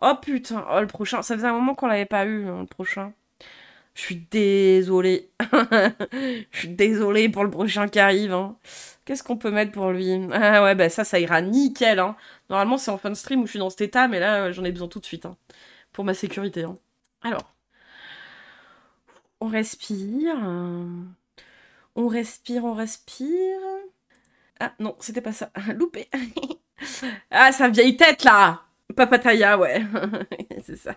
Oh putain, oh le prochain. Ça faisait un moment qu'on l'avait pas eu, hein, le prochain. Je suis désolée. Je suis désolée pour le prochain qui arrive. Hein. Qu'est-ce qu'on peut mettre pour lui? Ah ouais, bah ça ira nickel. Hein. Normalement, c'est en fin de stream où je suis dans cet état, mais là, j'en ai besoin tout de suite. Hein, pour ma sécurité. Hein. Alors, on respire. On respire, on respire. Ah non, c'était pas ça. Loupé. Ah, sa vieille tête là! Papataya, ouais. C'est ça.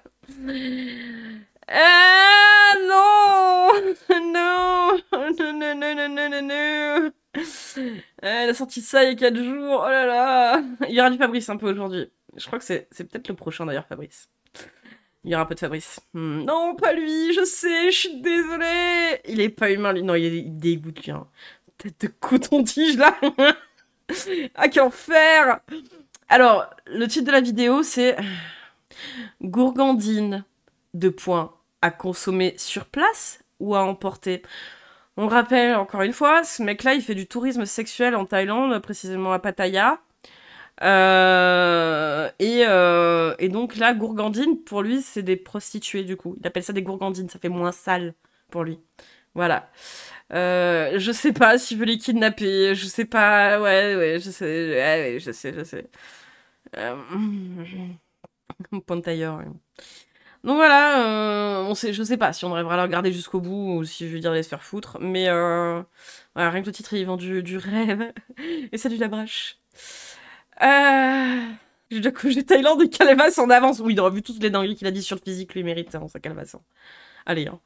Ah non! Non! Non, non, non, non, non, non, non. Elle a sorti ça il y a 4 jours. Oh là là! Il y aura du Fabrice un peu aujourd'hui. Je crois que c'est peut-être le prochain d'ailleurs, Fabrice. Il y aura un peu de Fabrice. Non, pas lui, je sais, je suis désolée. Il est pas humain, lui. Non, il dégoûte, lui. Hein. Tête de coton-tige, là. Ah, quel enfer! Alors, le titre de la vidéo, c'est Gourgandine, deux points, à consommer sur place ou à emporter. On rappelle encore une fois, ce mec-là, il fait du tourisme sexuel en Thaïlande, précisément à Pattaya. Et donc là, gourgandine, pour lui, c'est des prostituées, du coup. Il appelle ça des gourgandines, ça fait moins sale pour lui. Voilà. Je sais pas s'il veut les kidnapper, je sais pas, ouais, je sais, ouais, je sais. Euh... Point de tailleur, ouais. Donc voilà, je sais pas si on arrivera à le regarder jusqu'au bout ou si je vais dire de se faire foutre, mais voilà, rien que le titre il vend du rêve. Et salut la brèche. J'ai déjà couché Thaïlande et Calvas en avance. Oui, il aura vu toutes les dingueries qu'il a dit sur le physique, lui mérite hein, sa Calvas. Hein. Allez, hein.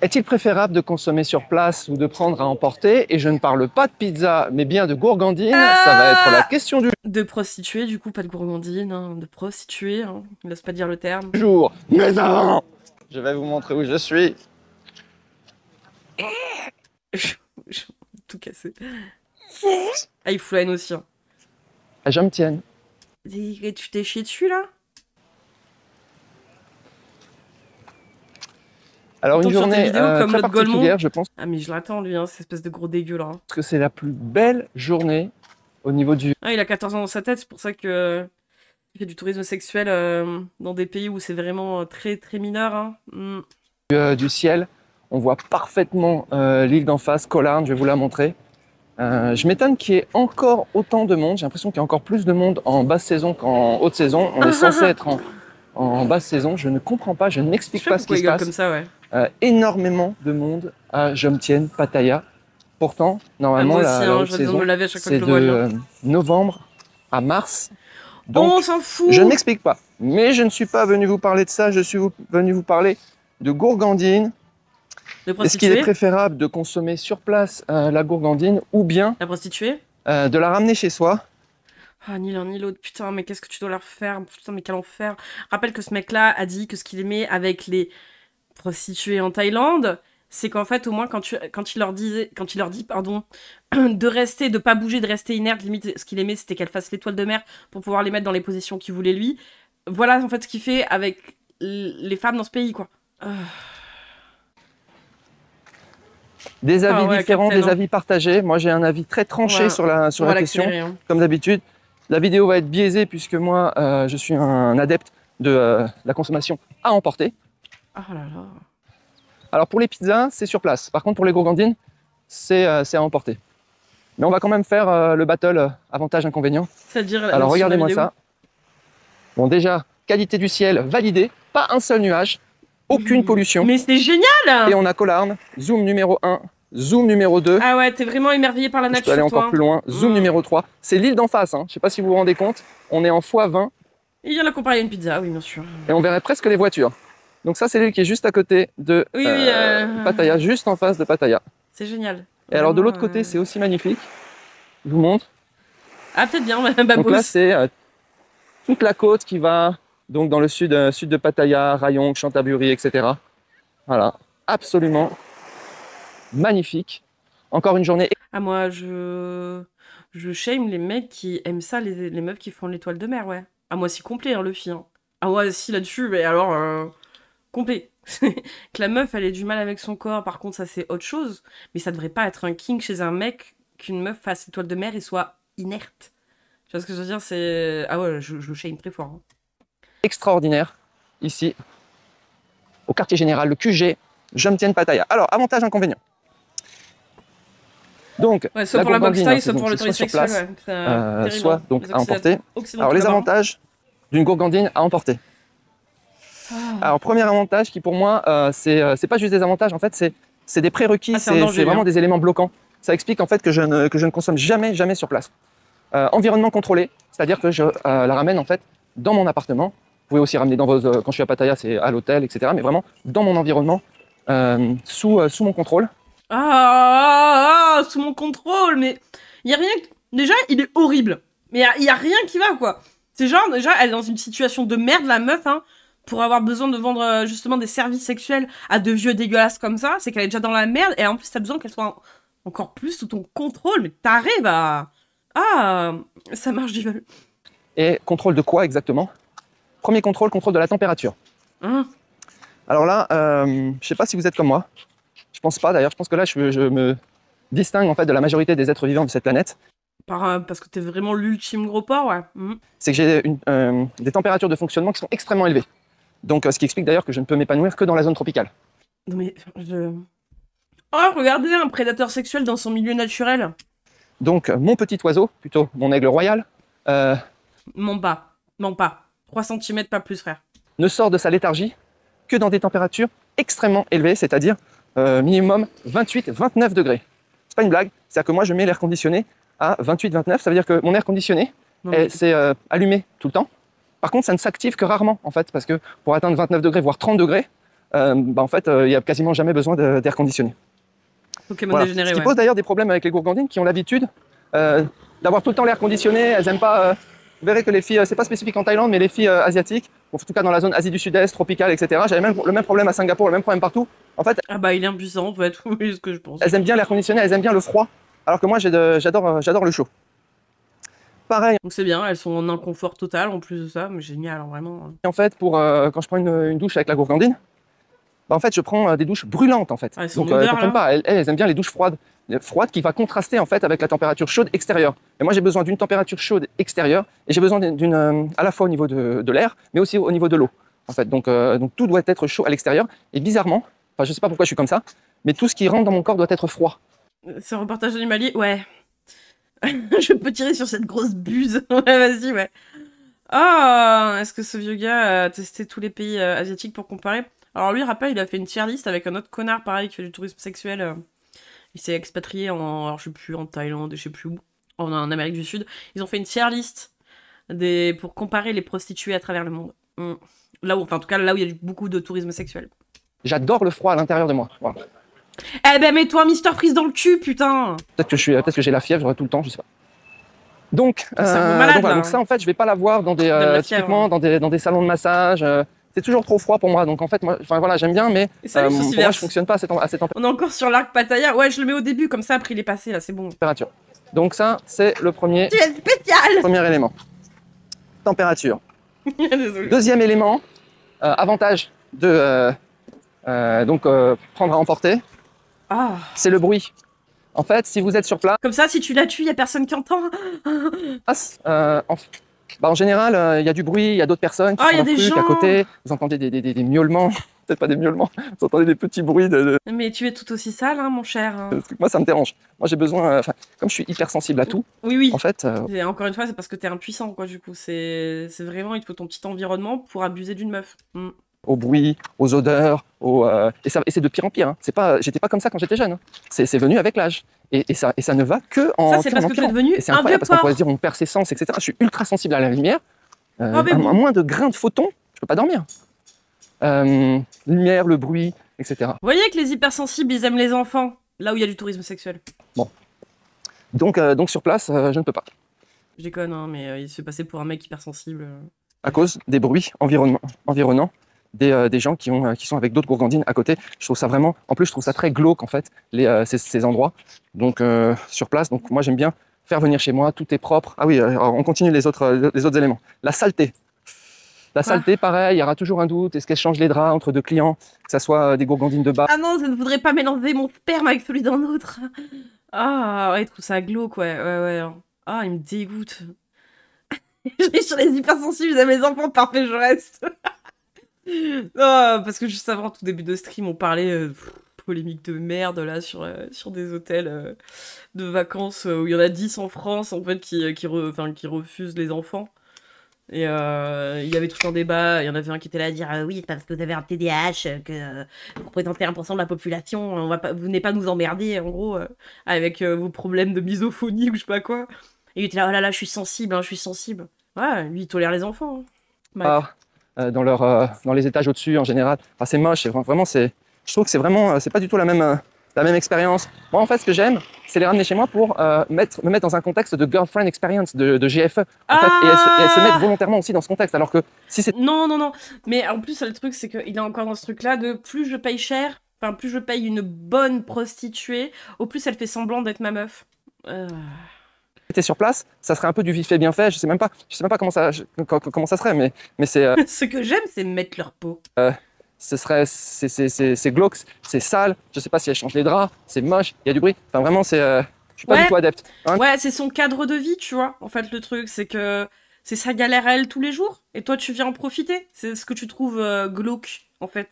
Est-il préférable de consommer sur place ou de prendre à emporter? Et je ne parle pas de pizza, mais bien de gourgandine. Ça va être la question du De prostituée, du coup, pas de gourgandine, hein, de prostituée, hein. Il n'ose pas dire le terme. jour. Mais avant, je vais vous montrer où je suis. Tout cassé. Ah, il fout la haine aussi. Hein. Je me tienne. Tu t'es chié dessus, là? Alors une journée comme très notre Golemont. particulière, je pense Ah mais je l'attends lui, hein, cette espèce de gros dégueu là. que c'est la plus belle journée au niveau du Ah il a 14 ans dans sa tête, c'est pour ça que il fait du tourisme sexuel dans des pays où c'est vraiment très très mineur. Hein. du ciel. On voit parfaitement l'île d'en face, Collarn, je vais vous la montrer. Je m'étonne qu'il y ait encore autant de monde. J'ai l'impression qu'il y a encore plus de monde en basse saison qu'en haute saison. On est censé être en basse saison. Je ne comprends pas, je n'explique pas ce qui se passe. Comme ça, ouais. Énormément de monde à Jomtien, Pattaya. Pourtant, normalement, la haute saison, c'est de novembre à mars. Donc, on s'en fout. Je ne m'explique pas. Mais je ne suis pas venu vous parler de ça. Je suis venu vous parler de gourgandine. Est-ce qu'il est préférable de consommer sur place la gourgandine ou bien la prostituée de la ramener chez soi? Ah, ni l'un ni l'autre. Putain, mais qu'est-ce que tu dois leur faire? Putain, mais quel enfer. Rappelle que ce mec-là a dit que ce qu'il aimait avec les prostituées en Thaïlande, c'est qu'en fait, au moins, quand il leur dit, pardon, de rester, de pas bouger, de rester inerte, limite, ce qu'il aimait, c'était qu'elle fasse l'étoile de mer pour pouvoir les mettre dans les positions qu'il voulait lui. Voilà, en fait, ce qu'il fait avec les femmes dans ce pays, quoi. Des avis différents, des avis partagés. Moi, j'ai un avis très tranché sur la question, hein. Comme d'habitude. La vidéo va être biaisée puisque moi, je suis un adepte de la consommation à emporter. Oh là là. Alors, pour les pizzas, c'est sur place. Par contre, pour les gourgandines, c'est à emporter. Mais on va quand même faire le battle avantage-inconvénient. C'est-à-dire alors, regardez-moi ça. Bon, déjà, qualité du ciel validée. Pas un seul nuage. Aucune pollution. Mais c'est génial! Et on a Collarn, zoom numéro 1, zoom numéro 2. Ah ouais, t'es vraiment émerveillé par la nature. Je peux aller encore plus loin, zoom numéro 3. C'est l'île d'en face, hein. Je sais pas si vous vous rendez compte. On est en x20. Il vient de comparer à une pizza, oui, bien sûr. Et on verrait presque les voitures. Donc ça, c'est l'île qui est juste à côté de Pattaya, juste en face de Pattaya. C'est génial. Et alors de l'autre côté, c'est aussi magnifique. Je vous montre. Ah, peut-être bien, Babous. Donc là, c'est toute la côte qui va donc dans le sud de Pattaya, Rayong, Chantaburi, etc. Voilà, absolument magnifique. Encore une journée. Ah moi, je shame les mecs qui aiment ça, les meufs qui font l'étoile de mer, ouais. Ah moi, c'est complet, hein, le film. Ah ouais, si là-dessus, mais alors, complet. Que la meuf, elle ait du mal avec son corps, par contre, ça c'est autre chose. Mais ça devrait pas être un kink chez un mec qu'une meuf fasse l'étoile de mer et soit inerte. Tu vois ce que je veux dire? C'est... Ah ouais, je le shame très fort. Hein. extraordinaire ici au quartier général, le QG Jomtien Pattaya. Alors, avantage, inconvénient. Donc, ouais, soit la pour la boxe gourgandine, taille, soit pour le soit tourisme sur sexuel. place, Ouais. Terrible, soit hein. donc Les à emporter. Occidentaux Alors, les là-bas. avantages d'une gourgandine à emporter. Ah. Alors, premier avantage qui pour moi, c'est pas juste des avantages, en fait, c'est des prérequis, Ah, c'est un danger, c'est vraiment hein. des éléments bloquants. Ça explique en fait que je ne consomme jamais sur place. Environnement contrôlé, c'est-à-dire que je la ramène en fait dans mon appartement. Vous pouvez aussi ramener dans vos, quand je suis à Pattaya, c'est à l'hôtel, etc. Mais vraiment dans mon environnement, sous mon contrôle. Sous mon contrôle, mais il y a rien. Déjà, il est horrible. Mais il y a rien qui va, quoi. C'est genre, déjà, elle est dans une situation de merde, la meuf, hein, pour avoir besoin de vendre justement des services sexuels à de vieux dégueulasses comme ça. C'est qu'elle est déjà dans la merde, et en plus, t'as besoin qu'elle soit encore plus sous ton contrôle. Mais t'arrives à. Ah, ça marche, j'y vais. Et contrôle de quoi exactement? Premier contrôle de la température. Hein? Alors là, je sais pas si vous êtes comme moi. Je pense pas d'ailleurs. Je pense que là, je me distingue en fait de la majorité des êtres vivants de cette planète. Parce que t'es vraiment l'ultime gros porc, ouais. C'est que j'ai des températures de fonctionnement qui sont extrêmement élevées. Donc, ce qui explique d'ailleurs que je ne peux m'épanouir que dans la zone tropicale. Non mais, Oh, regardez, un prédateur sexuel dans son milieu naturel. Donc, mon petit oiseau, plutôt mon aigle royal, Mens pas. 3 cm, pas plus, frère. ne sort de sa léthargie que dans des températures extrêmement élevées, c'est-à-dire minimum 28-29 degrés. C'est pas une blague, c'est-à-dire que moi je mets l'air conditionné à 28-29, ça veut dire que mon air conditionné, c'est allumé tout le temps. Par contre, ça ne s'active que rarement, en fait, parce que pour atteindre 29 degrés, voire 30 degrés, en fait, il n'y a quasiment jamais besoin d'air conditionné. Pokémon Voilà. dégénéré, Ce qui ouais. pose d'ailleurs des problèmes avec les gourgandines qui ont l'habitude d'avoir tout le temps l'air conditionné. Elles n'aiment pas. Vous verrez que les filles, c'est pas spécifique en Thaïlande, mais les filles asiatiques, en tout cas dans la zone Asie du Sud-Est, tropicale, etc. J'avais même le même problème à Singapour, le même problème partout. En fait, Ah bah, il est impuissant, en fait, oui, ce que je pense. elles aiment bien l'air conditionné, elles aiment bien le froid, alors que moi j'adore le chaud. Pareil, Donc c'est bien, elles sont en inconfort total en plus de ça, mais génial, hein, vraiment. en fait, quand je prends une douche avec la gourgandine, en fait, je prends des douches brûlantes, en fait. Ah, elles sont Donc, odeur, elles comprennent là. pas. Elles aiment bien les douches froides. Froides qui va contraster, en fait, avec la température chaude extérieure. Et moi, j'ai besoin d'une température chaude extérieure et j'ai besoin à la fois au niveau de l'air, mais aussi au niveau de l'eau, en fait. Donc, tout doit être chaud à l'extérieur. Et bizarrement, enfin, je sais pas pourquoi je suis comme ça, mais tout ce qui rentre dans mon corps doit être froid. Ce reportage animalier, ouais. Je peux tirer sur cette grosse buse. Ouais, vas-y, ouais. Ah, est-ce que ce vieux gars a testé tous les pays asiatiques pour comparer? Alors lui, rappelle, il a fait une tier list avec un autre connard pareil qui fait du tourisme sexuel. Il s'est expatrié alors je sais plus, en Thaïlande, je sais plus où, en Amérique du Sud. Ils ont fait une tier list pour comparer les prostituées à travers le monde. Là où, enfin en tout cas là où il y a beaucoup de tourisme sexuel. J'adore le froid à l'intérieur de moi. Voilà. Eh ben mets-toi Mister Freeze dans le cul, putain. Peut-être que j'ai la fièvre, j'aurai tout le temps, je sais pas. Donc, C'est un peu malade, voilà. là. Donc ça, en fait, je vais pas l'avoir dans typiquement dans des salons de massage. C'est toujours trop froid pour moi. Donc en fait, moi, enfin voilà, j'aime bien, mais salut, pour moi, je fonctionne pas à cette On est encore sur l'arc Pattaya. Ouais, je le mets au début, comme ça, après il est passé, là, c'est bon. température. Donc ça, c'est le premier Spécial. élément. Température. Désolé. Deuxième élément, avantage de prendre à emporter, Ah. c'est le bruit. En fait, si vous êtes sur place, Comme ça, si tu la tues, y a personne qui entend. en général, il y a du bruit, il y a d'autres personnes qui Ah, font y a leur des truc gens. à côté. Vous entendez des miaulements, peut-être pas des miaulements, vous entendez des petits bruits Mais tu es tout aussi sale, hein, mon cher. Moi, ça me dérange. Moi, j'ai besoin, comme je suis hypersensible à tout, Oui. en fait, Et encore une fois, c'est parce que t'es impuissant, quoi, du coup. C'est vraiment, il te faut ton petit environnement pour abuser d'une meuf. au bruit, aux odeurs, et c'est de pire en pire. Hein. J'étais pas comme ça quand j'étais jeune. Hein. C'est venu avec l'âge. Et ça ne va que en Ça, c'est parce que tu es devenu Et c'est un vieux incroyable parce qu'on porc. pourrait se dire on perd ses sens, etc. Je suis ultra sensible à la lumière. mais À bon. moins de grains de photons, je peux pas dormir. Lumière, le bruit, etc. Vous voyez que les hypersensibles, ils aiment les enfants, là où il y a du tourisme sexuel. Donc sur place, je ne peux pas. Je déconne, hein, mais il se fait passer pour un mec hypersensible. À cause des bruits environnants, des gens qui sont avec d'autres gourgandines à côté. Je trouve ça vraiment, en plus je trouve ça très glauque en fait, ces endroits. Donc sur place, donc moi j'aime bien faire venir chez moi, tout est propre. Ah oui, alors, on continue les autres éléments. La saleté. La saleté, pareil, il y aura toujours un doute. Est-ce qu'elle change les draps entre deux clients, que ça soit des gourgandines de bas? Ah non, je ne voudrais pas mélanger mon sperme avec celui d'un autre. Ah, ouais, il trouve ça glauque, ouais. Ah, il me dégoûte. Je ris sur les hypersensibles à mes enfants, parfait, je reste. Non, parce que juste avant, tout début de stream, on parlait polémique de merde là sur des hôtels de vacances où il y en a 10 en France en fait qui refusent les enfants. Et il y avait tout un débat, il y en avait un qui était là à dire oui, c'est parce que vous avez un TDAH, que vous représentez 1% de la population, vous venez pas nous emmerder en gros avec vos problèmes de misophonie ou je sais pas quoi. Et il était là, oh là là, je suis sensible, hein, je suis sensible. Ouais, lui il tolère les enfants. Hein. Bref. Dans les étages au-dessus en général. Enfin, c'est moche, vraiment, je trouve que c'est vraiment, c'est pas du tout la même expérience. Moi, en fait, ce que j'aime, c'est les ramener chez moi pour me mettre dans un contexte de girlfriend experience, de GFE, en fait, et elles se mettent volontairement aussi dans ce contexte, alors que si c'est... Non. Mais en plus, le truc, c'est qu'il est encore dans ce truc-là de plus je paye cher, enfin, plus je paye une bonne prostituée, au plus elle fait semblant d'être ma meuf. T'es sur place, ça serait un peu du vite fait bien fait. Je sais même pas comment ça serait, mais c'est Ce que j'aime, c'est mettre leur peau. c'est glauque, c'est sale. Je sais pas si elle change les draps, c'est moche, il y a du bruit. Enfin vraiment, je suis pas du tout adepte. Hein. Ouais, c'est son cadre de vie, tu vois. En fait, le truc, c'est que c'est sa galère à elle tous les jours, et toi, tu viens en profiter. C'est ce que tu trouves glauque, en fait.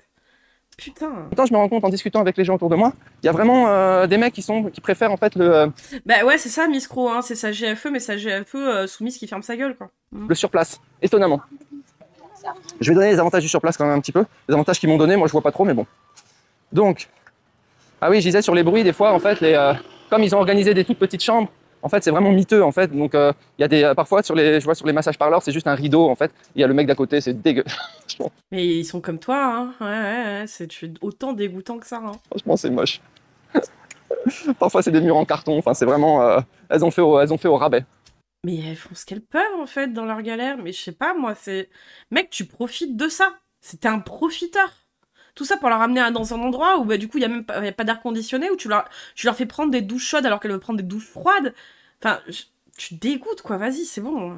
Putain. Pourtant, je me rends compte en discutant avec les gens autour de moi, il y a vraiment des mecs qui préfèrent en fait Bah ouais, c'est ça, Miss Crow, hein. C'est sa GFE, mais sa GFE soumise qui ferme sa gueule, quoi. le surplace, étonnamment. Je vais donner les avantages du surplace quand même un petit peu. Les avantages qu'ils m'ont donné, moi je vois pas trop, mais bon. Donc, ah oui, je disais sur les bruits, des fois, en fait, comme ils ont organisé des toutes petites chambres, en fait, c'est vraiment miteux, en fait. Donc, il y a parfois, je vois sur les massages parleurs, c'est juste un rideau, en fait. Il y a le mec d'à côté, c'est dégueu. Mais ils sont comme toi, hein. Ouais, tu es autant dégoûtant que ça, hein. Franchement, c'est moche. Parfois, c'est des murs en carton. Enfin, c'est vraiment... elles ont fait au rabais. Mais elles font ce qu'elles peuvent, en fait, dans leur galère. Mais je sais pas, moi, c'est... Mec, tu profites de ça. C'était un profiteur. Tout ça pour la ramener dans un endroit où, bah, du coup, il y a pas d'air conditionné, où tu leur fais prendre des douches chaudes alors qu'elles veulent prendre des douches froides. Enfin, tu dégoûtes, quoi. Vas-y, c'est bon.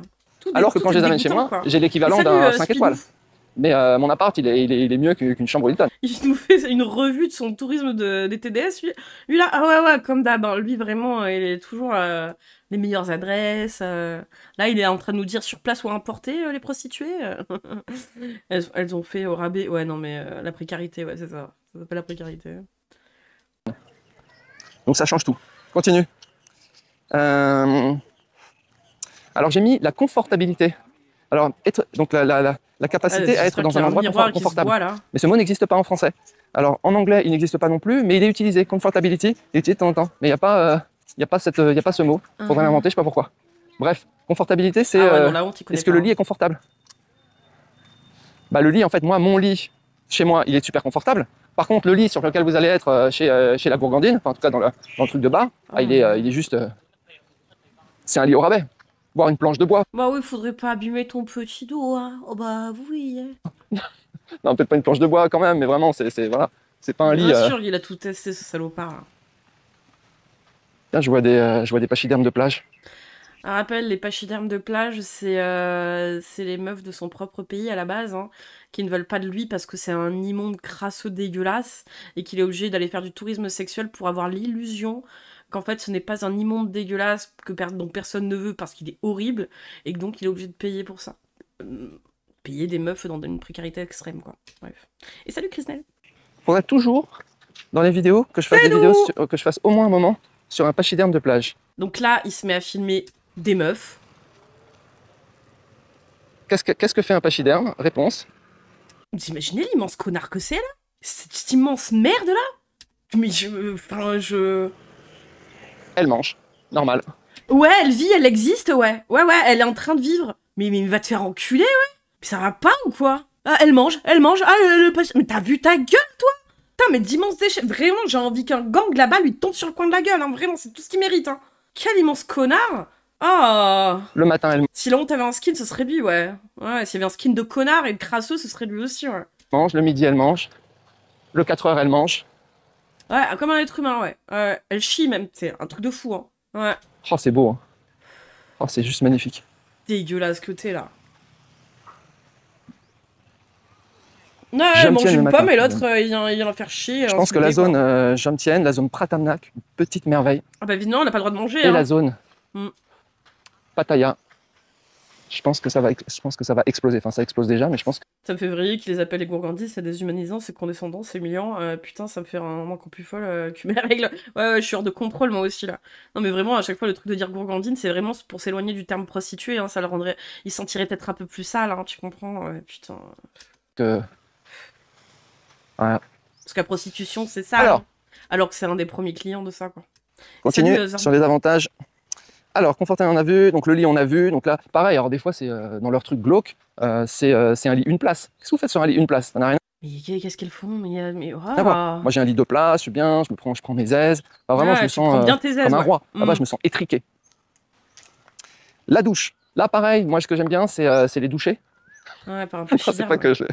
Alors que quand je les amène chez moi, j'ai l'équivalent d'un 5 étoiles. Mais mon appart, il est mieux qu'une chambre Hilton. Il nous fait une revue de son tourisme des TDS. Lui là, ah ouais, comme d'hab. Hein. Lui, vraiment, il est toujours les meilleures adresses. Là, il est en train de nous dire sur place ou importer les prostituées. elles ont fait au rabais. Ouais, non, mais la précarité, ouais, c'est ça. Ça s'appelle la précarité. Donc ça change tout. Continue. Alors, j'ai mis la confortabilité. Alors, donc la capacité à être dans un endroit confortable. Mais ce mot n'existe pas en français. Alors, en anglais, il n'existe pas non plus, mais il est utilisé. Comfortability, il est utilisé de temps en temps. Mais il n'y a pas ce mot. Il faudrait l'inventer, je sais pas pourquoi. Bref, confortabilité, c'est est-ce que le lit est confortable? Bah, le lit, en fait, mon lit, chez moi, il est super confortable. Par contre, le lit sur lequel vous allez être chez la Gourgandine, enfin, en tout cas dans le truc de bar, il est juste... c'est un lit au rabais. Boire une planche de bois. Bah oui, faudrait pas abîmer ton petit dos, hein. Oh bah oui. Non, peut-être pas une planche de bois quand même, mais vraiment, voilà, c'est pas un lit. Bien sûr, il a tout testé, ce salopard. Là. Tiens, je vois des pachydermes de plage. Un rappel, les pachydermes de plage, c'est les meufs de son propre pays à la base, hein, qui ne veulent pas de lui parce que c'est un immonde crasseux dégueulasse et qu'il est obligé d'aller faire du tourisme sexuel pour avoir l'illusion qu'en fait ce n'est pas un immonde dégueulasse dont personne ne veut parce qu'il est horrible et que donc il est obligé de payer pour ça. Payer des meufs dans une précarité extrême, quoi. Bref. Et salut Chrisnel. Faudrait toujours, dans les vidéos, que je fasse au moins un moment sur un pachyderme de plage. Donc là, il se met à filmer des meufs. Qu'est-ce que fait un pachyderme? Réponse. Vous imaginez l'immense connard que c'est, là? Cette immense merde, là? Mais Elle mange. Normal. Ouais, elle vit, elle existe, ouais. Ouais, elle est en train de vivre. Mais va te faire enculer, ouais. Mais ça va pas ou quoi? Ah, elle mange. Ah, mais t'as vu ta gueule, toi? Putain, mais d'immenses déchets. Vraiment, j'ai envie qu'un gang là-bas lui tombe sur le coin de la gueule, hein. Vraiment, c'est tout ce qu'il mérite, hein. Quel immense connard! Oh! Le matin, elle Si la honte avait un skin, ce serait lui, ouais. Ouais, s'il y avait un skin de connard et de crasseux, ce serait lui aussi, ouais. mange. Le midi, elle mange. Le 4 heures, elle mange. Ouais, comme un être humain, ouais. Elle chie même, c'est un truc de fou, hein. Ouais. Oh, c'est beau, hein. Oh, c'est juste magnifique. Dégueulasse que t'es, là. Non, elle mange une pomme et l'autre, il vient la faire chier. Je pense que la zone Jomtien, la zone Pratamnak, une petite merveille. Ah bah évidemment, on n'a pas le droit de manger. Et la zone Pattaya. je pense que ça va exploser. Enfin, ça explose déjà, mais je pense que Ça me fait vriller qu'ils les appellent les gourgandis, c'est déshumanisant, c'est condescendant, c'est humiliant. Putain, ça me fait un moment encore plus folle que mes règles. Ouais, je suis hors de contrôle moi aussi là. Non mais vraiment, à chaque fois, le truc de dire gourgandine, c'est vraiment pour s'éloigner du terme prostituée. Hein, ça le rendrait. Ils se sentiraient peut-être un peu plus sales, hein, tu comprends putain. que voilà. Parce que la prostitution, c'est ça. Alors, Hein. Alors que c'est un des premiers clients de ça, quoi. continue Salut, sur les avantages. Alors, confortable, on a vu, donc le lit, on a vu. Donc là, pareil, alors des fois, c'est dans leur truc glauque, c'est un lit une place. Qu'est-ce que vous faites sur un lit une place? Ça n'a rien Mais qu'est-ce qu'elles font? Mais à voir. Moi, j'ai un lit 2 places, je suis bien, je prends mes aises. Enfin, vraiment, ouais, je me tu sens prends bien tes aises, comme un ouais. roi. Là-bas, je me sens étriqué. La douche. Là, pareil, moi, ce que j'aime bien, c'est les douchers. Ouais, par un peu Non, c'est chibère, pas ouais. que je...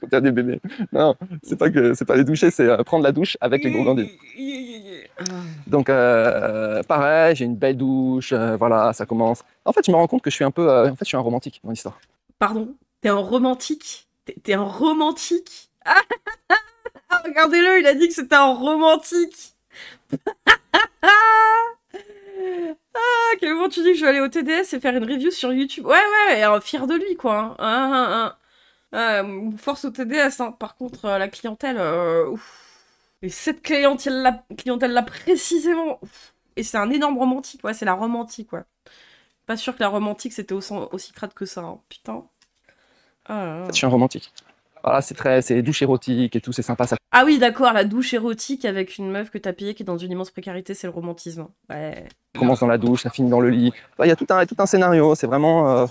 Faire des bébés. Non, c'est pas les doucher, c'est prendre la douche avec les gourgandines. Ah. Donc, pareil, j'ai une belle douche, voilà, ça commence. En fait, je me rends compte que je suis un peu... en fait, je suis un romantique dans l'histoire. Pardon? T'es un romantique? T'es un romantique? Ah, regardez-le, il a dit que c'était un romantique. Ah, quel moment tu dis que je vais aller au TDS et faire une review sur YouTube? Ouais, ouais, fier de lui, quoi. Hein. Force au TDS, hein. Par contre, la clientèle, ouf. Et cette clientèle-là précisément, ouf. Et c'est un énorme romantique, ouais, c'est la romantique, ouais. Pas sûr que la romantique c'était aussi crade que ça, hein. Putain. En fait, je suis un romantique. Voilà, c'est douche érotique et tout, c'est sympa. Ça Ah oui, d'accord, la douche érotique avec une meuf que t'as payée qui est dans une immense précarité, c'est le romantisme. Ouais. commence dans la douche, ça finit dans le lit. Enfin, il y a tout un scénario, c'est vraiment...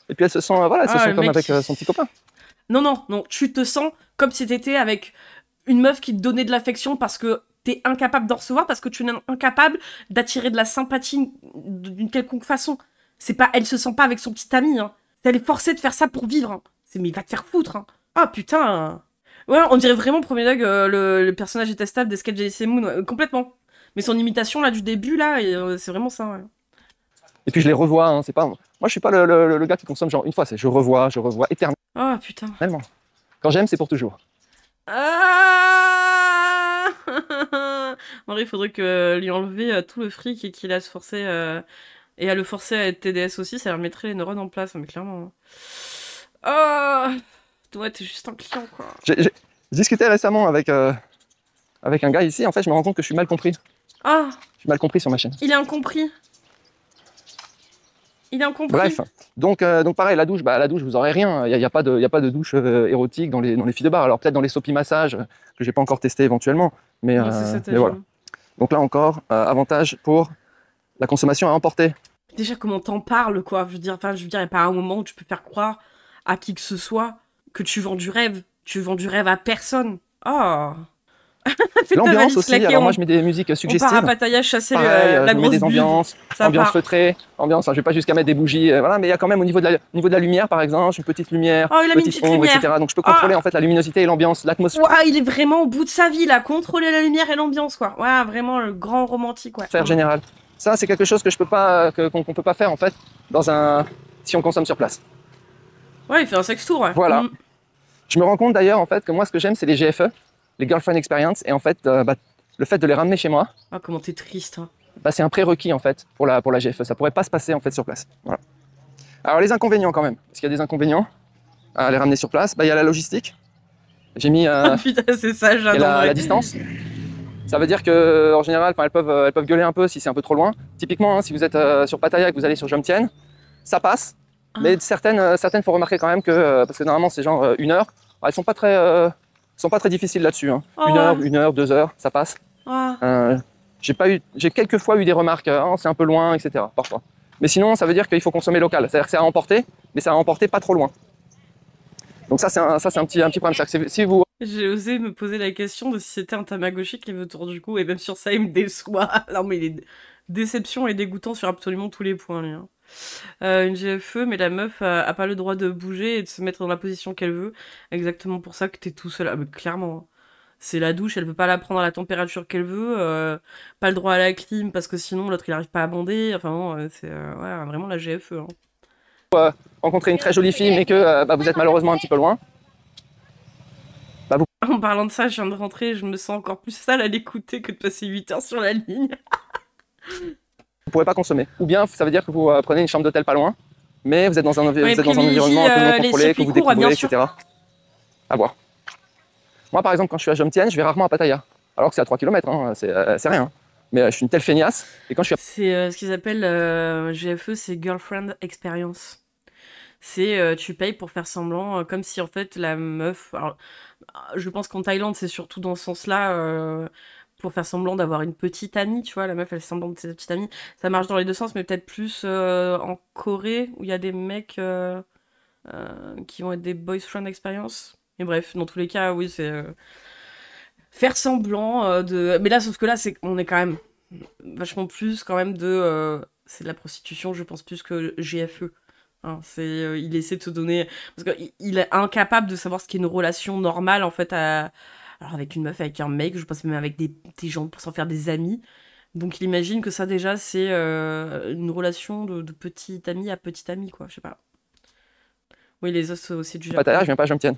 Et puis elle se sent, voilà, elle se Ah, sent le comme mec avec qui- son petit copain. Non, tu te sens comme si t'étais avec une meuf qui te donnait de l'affection parce que t'es incapable d'en recevoir, parce que tu es incapable d'attirer de la sympathie d'une quelconque façon. C'est pas, elle se sent pas avec son petit ami, hein. Elle est forcée de faire ça pour vivre, hein. Mais va te faire foutre, hein. Ah putain. Ouais, on dirait vraiment Premier Dog, le personnage détestable des sketchs JC Moon, ouais, complètement. Mais son imitation là du début là, c'est vraiment ça, ouais. Et puis je les revois, hein, c'est pas... Moi, je suis pas le gars qui consomme genre une fois, c'est je revois Oh putain. éternellement. Quand j'aime, c'est pour toujours. Ah en vrai, il faudrait que lui enlever tout le fric et qu'il a se forcer et à le forcer à être TDS aussi, ça leur mettrait les neurones en place, mais clairement. Oh, ouais, t'es juste un client quoi. J'ai discuté récemment avec un gars ici, en fait, je me rends compte que je suis mal compris. Ah, Je suis mal compris sur ma chaîne. il est incompris. Il est incompris. Bref, donc pareil, la douche, vous aurez rien. Il y a pas de douche érotique dans les filles de bar. Alors peut-être dans les soapy massages que j'ai pas encore testé éventuellement, mais, Ouais, c'est ça, mais voilà. Donc là encore, avantage pour la consommation à emporter. Déjà, comment t'en parles, quoi. Je veux dire, il n'y a pas un moment où tu peux faire croire à qui que ce soit que tu vends du rêve. Tu vends du rêve à personne. Oh. L'ambiance aussi, alors moi je mets des musiques On suggestives. part à Pattaya chasser Pareil, la je mets grosse des buve. ambiances, Ça ambiance part. feutrée, ambiance, je vais pas jusqu'à mettre des bougies, voilà, mais il y a quand même au niveau de la lumière par exemple, une petite lumière, Oh, il a mis une petite petite ombre, lumière. etc. Donc je peux contrôler en fait la luminosité et l'ambiance, l'atmosphère Ouah, il est vraiment au bout de sa vie, là. Contrôler la lumière et l'ambiance, quoi. Ouais, vraiment le grand romantique, ouais. générale. Ça c'est quelque chose que je peux pas, qu'on peut pas faire en fait si on consomme sur place. Ouais, il fait un sex tour, ouais. Voilà. Je me rends compte d'ailleurs en fait que moi ce que j'aime c'est les GFE, les Girlfriend Experience, et en fait le fait de les ramener chez moi, Ah, comment t'es triste, hein. c'est un prérequis en fait pour la GFE. Ça pourrait pas se passer en fait sur place. Voilà. Alors les inconvénients quand même, parce qu'il y a des inconvénients à les ramener sur place. Il y a la logistique. J'ai mis Putain, c'est ça, et j'adore. la distance. Ça veut dire que en général, elles peuvent gueuler un peu si c'est un peu trop loin. Typiquement, si vous êtes sur Pattaya et que vous allez sur Jomtien, ça passe. Mais certaines, faut remarquer quand même que parce que normalement c'est genre 1 heure. Elles sont pas très difficiles là-dessus. Hein. Oh, 1 heure, ouais. 1 heure, 2 heures, ça passe. Ah. J'ai quelques fois eu des remarques, c'est un peu loin, etc. Parfois. Mais sinon, ça veut dire qu'il faut consommer local. C'est-à-dire que c'est à emporter, mais c'est à emporter pas trop loin. Donc ça, c'est un petit problème. C'est-à-dire que si vous... J'ai osé me poser la question de si c'était un Tamagotchi qui veut autour du cou, et même sur ça, il me déçoit. Non, mais il est déception et dégoûtant sur absolument tous les points, lui. Hein. Une GFE, mais la meuf a pas le droit de bouger et de se mettre dans la position qu'elle veut. Exactement pour ça que t'es tout seul. Ah, mais clairement. Hein. C'est la douche, elle peut pas la prendre à la température qu'elle veut. Pas le droit à la clim parce que sinon l'autre il arrive pas à bander. Enfin, non, c'est ouais, vraiment la GFE. Hein. rencontrez une très jolie fille, mais que vous êtes malheureusement un petit peu loin. En parlant de ça, je viens de rentrer et je me sens encore plus sale à l'écouter que de passer 8 heures sur la ligne. Vous ne pourrez pas consommer. Ou bien, ça veut dire que vous prenez une chambre d'hôtel pas loin. mais vous êtes dans un, vous êtes dans un privilégie, environnement un peu non les contrôlé, que circuits vous courts, découvrez, bien sûr. etc. À voir. Moi, par exemple, quand je suis à Jomtien, je vais rarement à Pattaya. Alors que c'est à 3 km, hein, c'est rien. Mais je suis une telle feignasse. Et quand je suis à... C'est ce qu'ils appellent GFE, c'est Girlfriend Experience. C'est tu payes pour faire semblant, comme si en fait la meuf. Alors, je pense qu'en Thaïlande, c'est surtout dans ce sens-là, pour faire semblant d'avoir une petite amie, tu vois. La meuf, elle fait semblant de sa petite amie. Ça marche dans les deux sens, mais peut-être plus en Corée, où il y a des mecs qui vont être des boyfriend experience. Et bref, dans tous les cas, oui, c'est faire semblant de. Mais là, sauf que là, on est quand même vachement plus quand même de. C'est de la prostitution, je pense, plus que GFE. Hein, il essaie de te donner. Parce qu'il est incapable de savoir ce qu'est une relation normale, en fait, alors avec une meuf, avec un mec, je pense même avec des gens pour s'en faire des amis. Donc il imagine que ça, déjà, c'est une relation de petit ami à petit ami, quoi, je sais pas. Oui, les os aussi du Japon. Pattaya, je viens pas à Jomtien.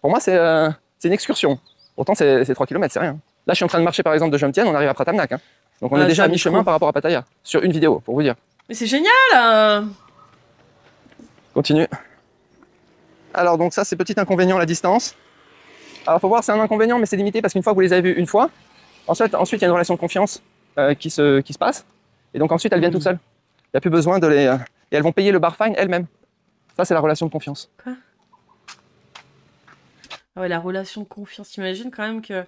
Pour moi, c'est une excursion. Pourtant, c'est 3 km, c'est rien. Là, je suis en train de marcher, par exemple, de Jomtien, on arrive à Pratamnak. Hein. Donc on est déjà à mi-chemin par rapport à Pattaya, sur une vidéo, pour vous dire. Mais c'est génial. Continue. Alors, donc ça, c'est petit inconvénient, la distance. Alors, faut voir, c'est un inconvénient, mais c'est limité parce qu'une fois que vous les avez vus une fois, ensuite, il y a une relation de confiance qui se passe. Et donc, ensuite, elles viennent toutes seules. Il n'y a plus besoin de les... et elles vont payer le bar fine elles-mêmes. Ça, c'est la relation de confiance. Quoi? Ah ouais, la relation de confiance. T'imagines quand même que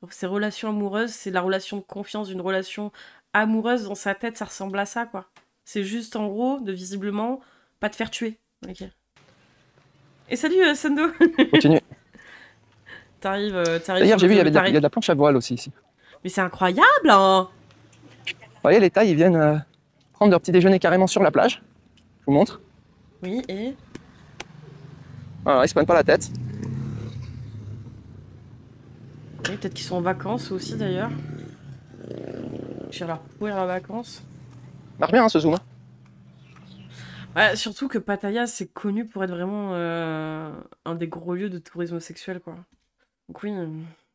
ces relations amoureuses, c'est la relation de confiance d'une relation amoureuse. Dans sa tête, ça ressemble à ça, quoi. C'est juste, en gros, de visiblement pas te faire tuer. Ok. Et salut, Sando. Continue. T'arrives. D'ailleurs, j'ai vu, il y a de la planche à voile aussi ici. Mais c'est incroyable, hein. Vous voyez, les Thaïs, ils viennent prendre leur petit déjeuner carrément sur la plage. Je vous montre. Oui, et... Voilà, ils se prennent pas la tête. Oui, peut-être qu'ils sont en vacances aussi, d'ailleurs. J'irai leur pourrir leurs vacances. Marche bien, hein, ce zoom. Hein. Ouais, surtout que Pattaya, c'est connu pour être vraiment un des gros lieux de tourisme sexuel, quoi. Donc oui,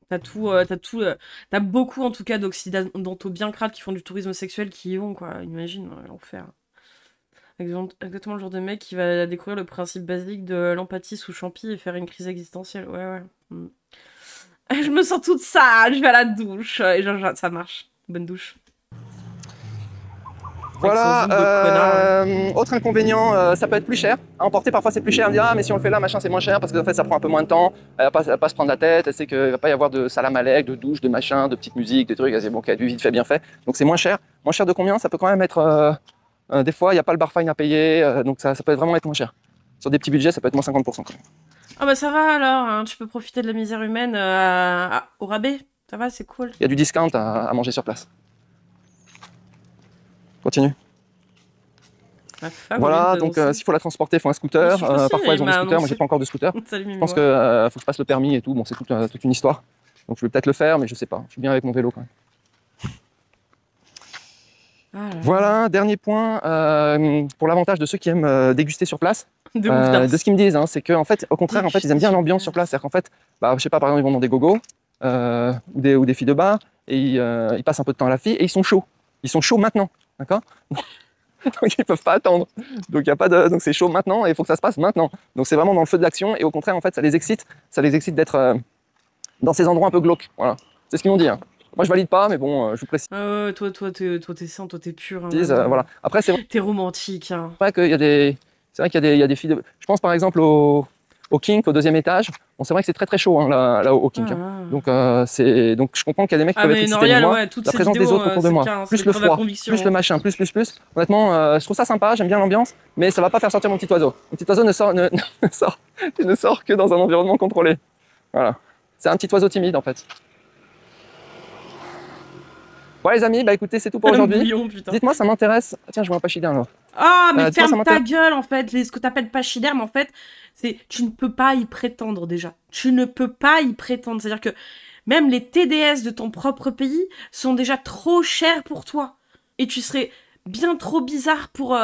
t'as beaucoup, en tout cas, d'occidentaux bien crades qui font du tourisme sexuel qui y vont, quoi. Imagine, l'enfer. Exactement le genre de mec qui va découvrir le principe basique de l'empathie sous champi et faire une crise existentielle. Ouais, ouais. Je me sens toute sale, je vais à la douche. Et genre, ça marche. Bonne douche. Voilà, autre inconvénient, ça peut être plus cher. À emporter, parfois c'est plus cher. On me dit, ah, mais si on le fait là, machin, c'est moins cher parce que en fait, ça prend un peu moins de temps. Elle va pas se prendre la tête. Elle sait qu'il va pas y avoir de salam alek, de douche, de machin, de petite musique, des trucs. Elle dit, bon, ok, du vite fait, bien fait. Donc c'est moins cher. Moins cher de combien? Ça peut quand même être. Des fois, il n'y a pas le bar fine à payer. Donc ça peut vraiment être moins cher. Sur des petits budgets, ça peut être moins 50% quand même. Ah bah ça va alors, hein, tu peux profiter de la misère humaine au rabais. Ça va, c'est cool. Il y a du discount à manger sur place. Continue. Voilà, donc s'il faut la transporter, il faut un scooter. Parfois, ils ont des scooters. Moi, j'ai pas encore de scooter. Je pense qu'il faut que je passe le permis et tout. Bon, c'est toute une histoire. Donc, je vais peut-être le faire, mais je sais pas. Je suis bien avec mon vélo quand même. Voilà, dernier point. Pour l'avantage de ceux qui aiment déguster sur place. De ce qu'ils me disent, hein, c'est qu'en fait, au contraire, en fait, ils aiment bien l'ambiance sur place. C'est-à-dire qu'en fait, je sais pas, par exemple, ils vont dans des gogos ou des filles de bar et ils passent un peu de temps à la fille et ils sont chauds. Ils sont chauds maintenant, d'accord? Donc ils peuvent pas attendre. Donc donc c'est chaud maintenant et il faut que ça se passe maintenant. Donc c'est vraiment dans le feu de l'action et au contraire en fait ça les excite d'être dans ces endroits un peu glauques. Voilà, c'est ce qu'ils m'ont dit. Hein. Moi je valide pas mais bon je vous précise. Toi t'es sain, toi t'es pur. Hein, voilà. Après c'est t'es romantique. Hein. C'est vrai qu'il y a des filles. Je pense par exemple au Kink, au deuxième étage. Bon, c'est vrai que c'est très très chaud hein, là au Kink. Hein. Donc je comprends qu'il y a des mecs qui peuvent être excités de moi. La présence des autres autour de moi, plus le froid, plus le machin, plus. Honnêtement, je trouve ça sympa, j'aime bien l'ambiance, mais ça va pas faire sortir mon petit oiseau. Mon petit oiseau ne sort que dans un environnement contrôlé. Voilà. C'est un petit oiseau timide en fait. Bon les amis, écoutez, c'est tout pour aujourd'hui. Dites-moi, ça m'intéresse. Tiens, je vois un pachyderme là. Ah, mais ferme ta gueule en fait. Ce que t'appelles pachyderme en fait, c'est tu ne peux pas y prétendre déjà. Tu ne peux pas y prétendre. C'est-à-dire que même les TDS de ton propre pays sont déjà trop chers pour toi. Et tu serais bien trop bizarre pour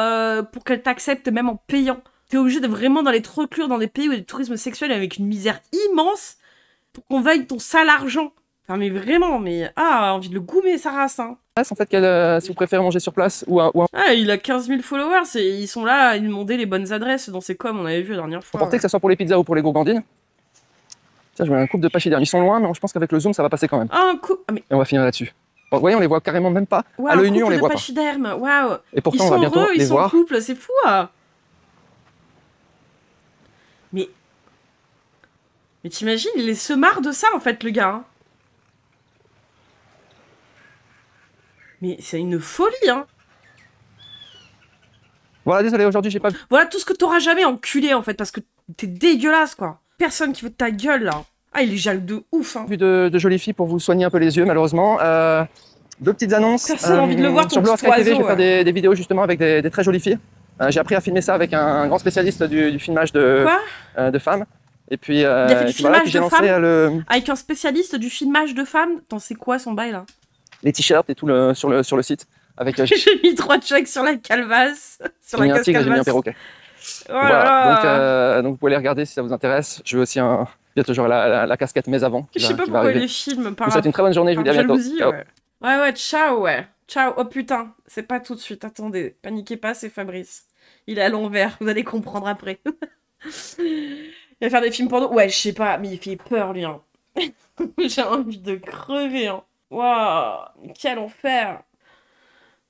qu'elles t'acceptent même en payant. T'es obligé de vraiment d'aller te reclure dans des pays où il y a du tourisme sexuel avec une misère immense pour qu'on veuille ton sale argent. Enfin, mais vraiment, mais... Ah, envie de le goumer, sa race, hein. En fait, si vous préférez manger sur place ou Ah, il a 15 000 followers et ils sont là à lui demander les bonnes adresses dans ses coms, on avait vu la dernière fois. emporter, que ce soit pour les pizzas ou pour les gourgandines. Tiens, je mets un couple de pachydermes. Ils sont loin, mais je pense qu'avec le zoom, ça va passer quand même. Ah, un coup... Ah, mais... Et on va finir là-dessus. Bon, vous voyez, on les voit carrément même pas. Wow, À l'œil nu, on les voit pas. pachydermes, waouh. Et pourtant, Ils on va sont bientôt heureux, les ils sont en voir. couple, c'est fou, hein. Mais t'imagines, il se marre de ça, en fait, le gars. Hein. Mais c'est une folie, hein. Voilà, désolé, aujourd'hui, j'ai pas Voilà tout ce que t'auras jamais enculé, en fait, parce que t'es dégueulasse, quoi. Personne qui veut de ta gueule, là. Ah, il est jaloux de ouf, hein. vu de jolies filles pour vous soigner un peu les yeux, malheureusement. Deux petites annonces. Personne n'a envie de le voir, sur ton Blue petit Sky TV, je oiseau, vais faire des vidéos justement avec des très jolies filles. J'ai appris à filmer ça avec un grand spécialiste du filmage de femmes. Et puis, Il a fait du filmage j'ai de lancé femmes avec un spécialiste du filmage de femmes. Attends, c'est quoi son bail, là? les t-shirts et tout sur le site. Avec, J'ai mis 3 checks sur la calvasse. Sur j'ai mis la un casse tigre et j'ai mis un calvasse. perroquet. Oh là Voilà. là. Donc vous pouvez les regarder si ça vous intéresse. Je veux aussi bientôt j'aurai la casquette mais avant. Je sais pas qui va pourquoi arriver. il les filme Je par vous souhaite une très bonne journée, je vous dis à bientôt. jalousie, Ciao. ouais. Ouais, ciao, ouais. Ciao. Oh putain, c'est pas tout de suite, attendez. Paniquez pas, c'est Fabrice. Il est à l'envers, vous allez comprendre après. Il va faire des films porno. Ouais, je sais pas, mais il fait peur, lui. Hein. J'ai envie de crever. Hein. Waouh, quel enfer.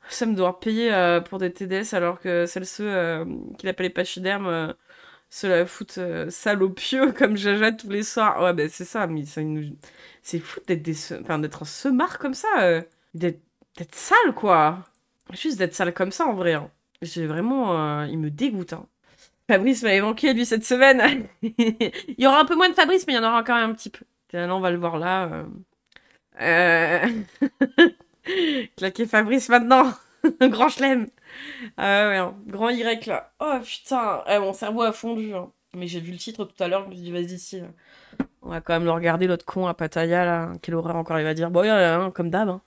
Ça me doit payer pour des TDS alors que ceux qu'il appelle les pachydermes se la foutent sale au pieu comme Jaja tous les soirs. Ouais, ben c'est ça, mais c'est fou d'être un semard comme ça. D'être sale, quoi. Juste d'être sale comme ça, en vrai. Hein. J'ai vraiment... il me dégoûte. Hein. Fabrice m'avait manqué, lui, cette semaine. Il y aura un peu moins de Fabrice, mais il y en aura quand même un petit peu. Là, on va le voir là. Claquer Fabrice maintenant. Grand chelem. Ah ouais, hein. Grand Y là. Oh putain. Mon cerveau a fondu. Hein. Mais j'ai vu le titre tout à l'heure, je me suis dit vas-y si. On va quand même le regarder, l'autre con à Pattaya là. Quelle horreur encore il va dire. Bon, comme d'hab. Hein.